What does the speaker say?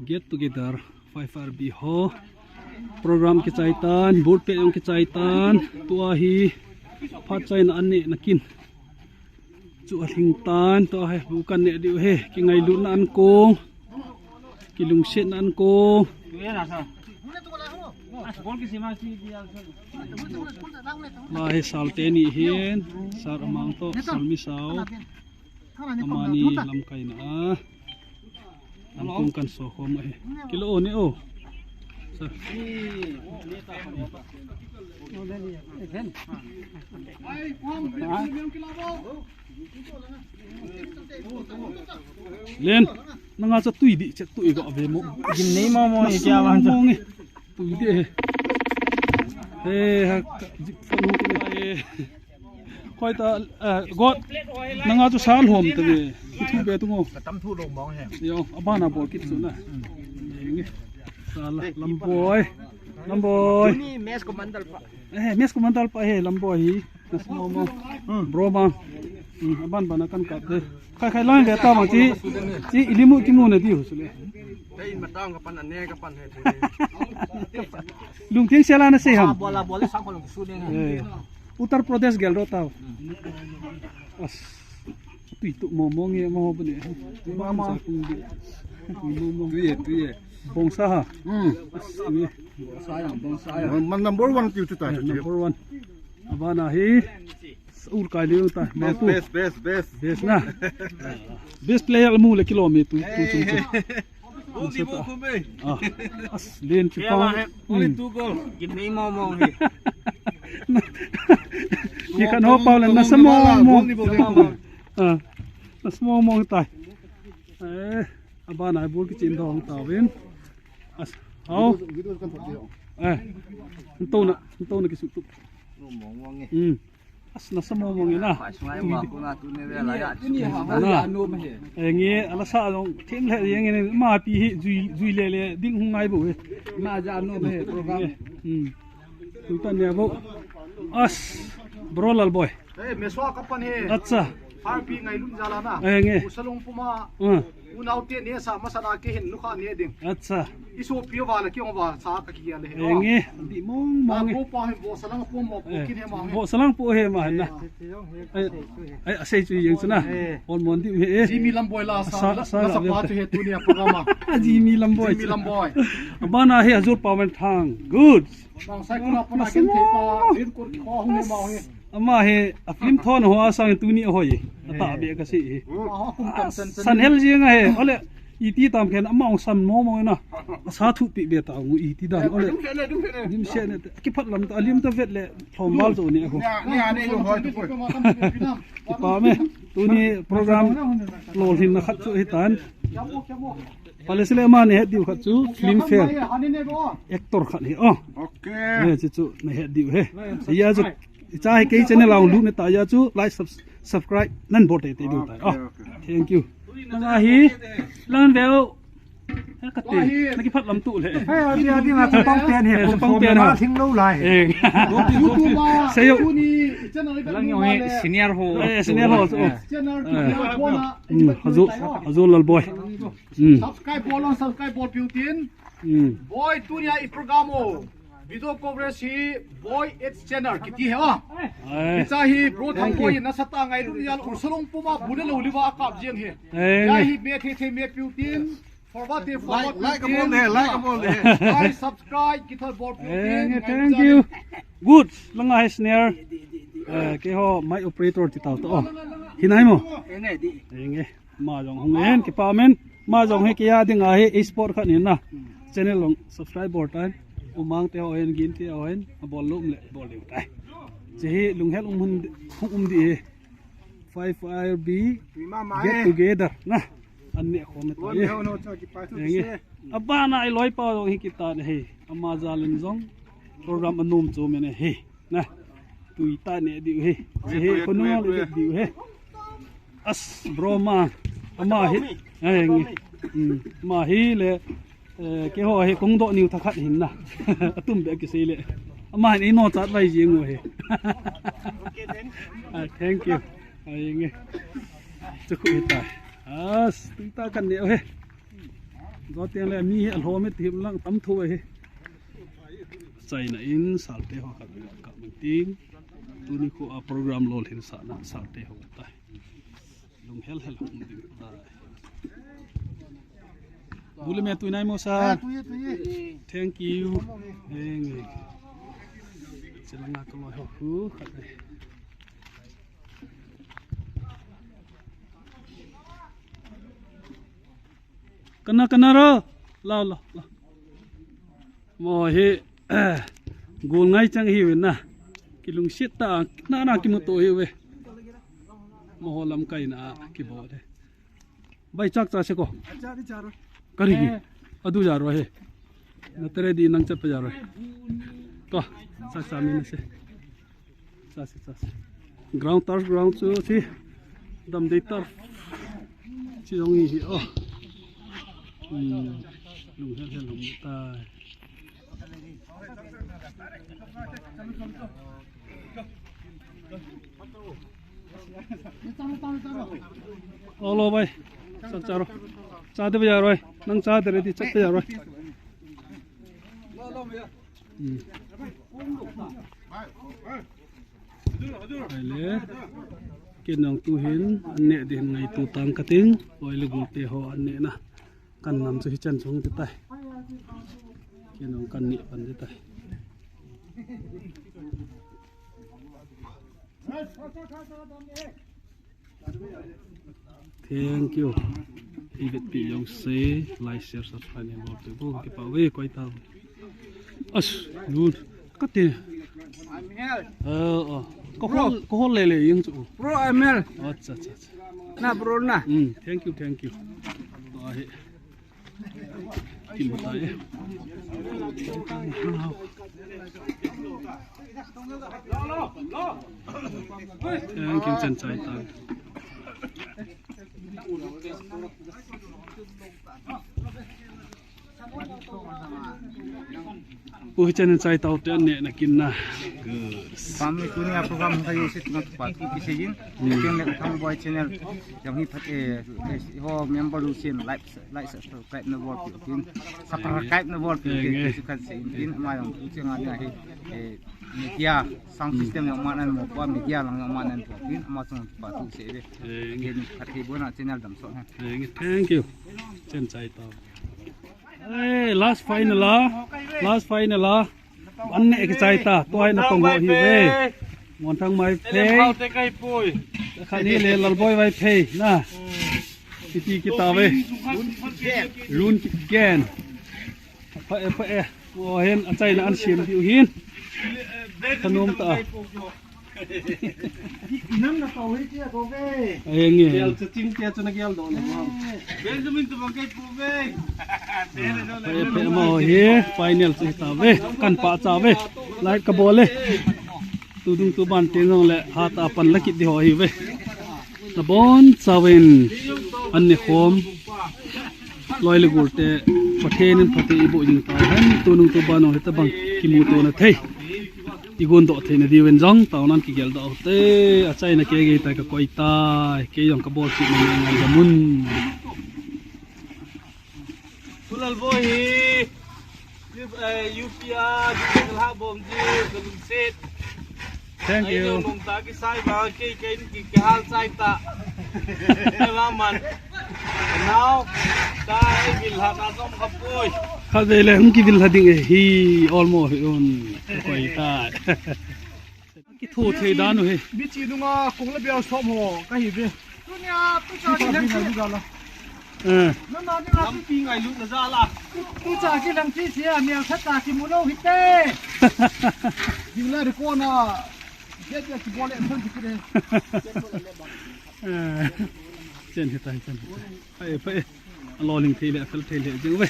get together 5RB ho program ke chaitan board pe yong ke chaitan tua hi phat chain an ne nakin chu hling tan to he bukan ne diu he ki ngai lu na an ko ki lung set na an ko la he salte ni hian sar amang to salmi sao amani lam kai na an kung kan so khom he kilo ni o sa lên nanga cha tui di cha tui go ve mo gin nei mo mo e kya wan cha tui di he ha phanu ke khoi ta got nanga chu sal hom ta ve thu be tu ngo tam thu long mong he yo abana bo kit su na ngi sala lamboy ni mes komandal pa mes komandal pa he lamboy hi nas mo mo bro ma aban bana kan ka de khai lang ge ta ma chi ilimu kimu na di hu su le dai ma tang ka pan ane ka pan he lung ting sela na se ham bola sang ko lung su de Uttar Pradesh gel ro taw as tui tu mo mo nge mo bune ma tuye bongsa ha man number 1 tiu tu ta number 1 abana hi ur ka liu ta best na best player mu le kilometer tu chung as len chi pa only 2 goal gin nei mo hi ki kan ho pa na samo mo na samo mo tai abana bol ki chin dong ta wen as hau to na ki su tu as na samo mo ngi na ngi ala sa dong thim le yang ngi ma pi hi zui le ding hungai bu ma ja no me program tu ta ne bo as brolal boy meswa kapan he acha RP ngai lun jala na usalong puma unaute ne sa masana ke hin lukha ne ding acha iso pio wala ki wa sa ka ki le he nge di mong go pa he bo salang pu mo kin he ma bo salang pu he ma na ai asai chu yang chuna on mon di he jimi lamboy la sa sa pa tu he tu ni programa jimi lamboy bana he azur pawen thang good bang sai kuna puna ken the pa rin kur kho hu ne ma he ama he aflim thon ho asang tu ni hoi ata be ka si san hel jinga he ole iti tam khen ama ong sam no mo na sa thu pi be ta ngu iti dan ole dim se ne ki phat lam ta alim ta vet le thom bal zo ni ko ni ane yo hoi tu ko ki pa me tu ni program lol hin na khat chu hitan Palesile man he diu khat chu film fair actor khat he okay he chu na he diu he ya chu cha he ke channel laung lu ne ta ya chu like subscribe nan bote te diu ta thank you na hi lan veo ka te na ki phat lam tu le đi mà pong tiền he pong tiền ha thing lâu lại YouTube se yo ni channel lang yo he senior ho channel hazu lal boy subscribe bol piu tin boy tu ni ai programo video coverage hi boy its channel kiti he wa isa hi bro thang boy na sata ngai lu yal ursalong puma bude lo liwa akap jeng he ya hi me the me piu tin forward like subscribe kital bol piu tin thank you good langa he snare ke ho my operator ti taw to hinai mo nge ma jong hongen ki pa men ma jong he ki ya dinga he e-sport khan ni na channel long subscribe bor tan umang te hoen gin te hoen bol lum le bol le tai che lung hel um di 5RB get together na an ne khom ta ye abana ai loi pa hi kita he ama zalin jong program anum chu mene he na tuita ne di he che kono le di he as broma ama hi ma hi le ke ho he kong do niu thakhat hin na atum be ke sei le ama ni no chat vai jing he thank you ai nge chu khu ta as tuita kan ne he gió tiếng là mi al hôm ấy tìm lăng tắm thua ấy chạy này in salt tê họ cả mình tiếng tu ni ko program lol hin sa na salt tê họ ta lung hel lung đi ta bule me tu nai mo sa thank you eng selanga ko ho hu khat kana ro la mo he gol ngai chang hi we na kilung sit ta na ki mo to hi we mo holam kai na ki bo de bai chak cha se ko kari gi adu ja ro he na tere di nang chat pa ja ro to sa mi na se sa ground chu si dam de tar chi dong hi oh lùng hel lùng ta alo bay sắc charo cha de bây giờ rồi nang cha de đi chắc bây giờ rồi le cái nòng tu hiến anh nè đi ngày tu tăng cả tiếng rồi là gục tê ho anh nè na căn nằm dưới chân xuống tới tay cái nòng căn nị phần tới tay thank you khi việc bị dòng xe like share subscribe để một từ vô cái bảo vệ quay tàu luôn cắt tiền có hôn lề những chỗ Bro, Amel. अच्छा Na bro na. Thank you rồi kim một tay thank you chân trái tay ui chân trái tàu trên nè kin na Kami punya program kayu sit ngat pati pisijin. Yang nak kami buat channel yang ni pakai ho member lusin like subscribe na wall pin. Subscribe na wall pin suka sin ma yang uceng ada media sound system yang mana mau buat media yang mana pin ama sung patu se be. Yang pakai buat channel dam so. Thank you chân trái tàu last final anh nè cái trái ta tôi nó không gọi gì về ngon thằng mày phê khăn đi lên lal boy vai phê na kiti kita về run again phải hen anh trái là anh xiêm biểu hiên thân ôm ta Nam na kau hiti aku be. nghe gel cacing kia cho nó gel đó Benjamin tu bangkai pu be. phải mau he final chỉ ta về căn pa cha về lại cái ball le tu dung tu ban tiếng rồi lại hat apan laki di hoi về na bon sawen anh ne khom loi le gulte pathen phate ibo jing ta han tu nung tu ban ho ta bang kimu to na thei igun do thei na di wen jong taw nan ki gel do te a chai na ke ge ta ka koi ta ke yong ka bol chi na ngai ga mun Tulal boy UPR digital ha bom ji galung set. thank you Nung ta ki sai ba ki hal sai ta. Selamat. Now kai bil ha ta som kapoi. kha ve le hum ki vil hading hi almost on koi ta ki thu thei dan ho he Bichi dunga kung la biao som ho ka hi ve. Tunya tu cha ki lang chi ga la. Na na ni la pi ngai lu na za la. Tu cha ki lang chi sia mel tha ta ki mu lo hi te. Di la ri ko na. Get ya ki bole en ki de. chân thì tay chân phải lo linh thi lệ phải thầy lệ chứ vậy